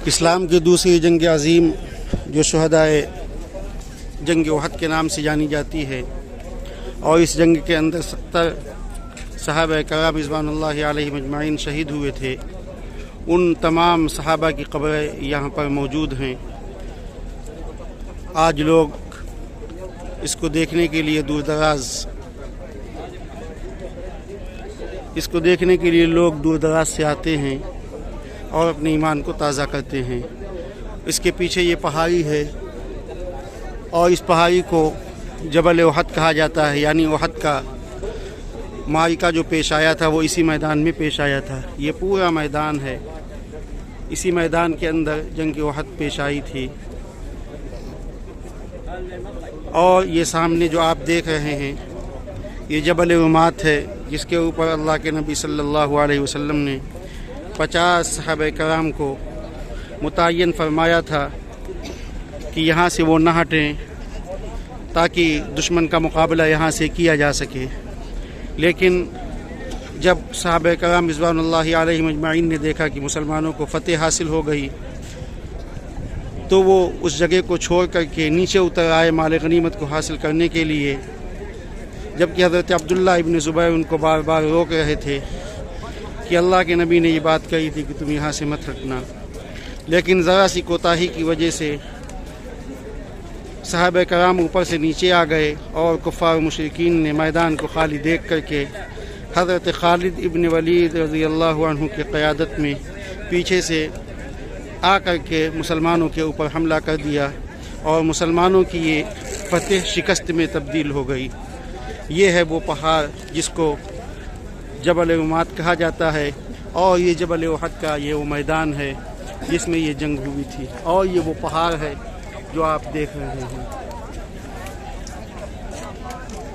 اسلام کی دوسری جنگ عظیم جو شہدائے جنگ احد کے نام سے جانی جاتی ہے، اور اس جنگ کے اندر 70 صحابہ کرام رضوان اللہ علیہم اجمعین شہید ہوئے تھے، ان تمام صحابہ کی قبریں یہاں پر موجود ہیں۔ آج لوگ اس کو دیکھنے کے لیے دور دراز سے آتے ہیں اور اپنے ایمان کو تازہ کرتے ہیں۔ اس کے پیچھے یہ پہاڑی ہے، اور اس پہاڑی کو جبل احد کہا جاتا ہے، یعنی احد کا معرکہ جو پیش آیا تھا وہ اسی میدان میں پیش آیا تھا۔ یہ پورا میدان ہے، اسی میدان کے اندر جنگ احد پیش آئی تھی۔ اور یہ سامنے جو آپ دیکھ رہے ہیں یہ جبل رمات ہے، جس کے اوپر اللہ کے نبی صلی اللہ علیہ وسلم نے 50 صحابہ کرام کو متعین فرمایا تھا کہ یہاں سے وہ نہ ہٹیں تاکہ دشمن کا مقابلہ یہاں سے کیا جا سکے۔ لیکن جب صحابہ کرام رضوان اللہ علیہ مجمعین نے دیکھا کہ مسلمانوں کو فتح حاصل ہو گئی تو وہ اس جگہ کو چھوڑ کر کے نیچے اتر آئے مال غنیمت کو حاصل کرنے کے لیے، جبکہ حضرت عبداللہ ابن زبیر ان کو بار بار روک رہے تھے کہ اللہ کے نبی نے یہ بات کہی تھی کہ تم یہاں سے مت ہٹنا۔ لیکن ذرا سی کوتاہی کی وجہ سے صحابہ کرام اوپر سے نیچے آ گئے، اور کفار و مشرکین نے میدان کو خالی دیکھ کر کے حضرت خالد ابن ولید رضی اللہ عنہ کی قیادت میں پیچھے سے آ کر کے مسلمانوں کے اوپر حملہ کر دیا، اور مسلمانوں کی یہ فتح شکست میں تبدیل ہو گئی۔ یہ ہے وہ پہاڑ جس کو جبل رمات کہا جاتا ہے، اور یہ جبل احد کا یہ وہ میدان ہے جس میں یہ جنگ ہوئی تھی، اور یہ وہ پہاڑ ہے جو آپ دیکھ رہے ہیں۔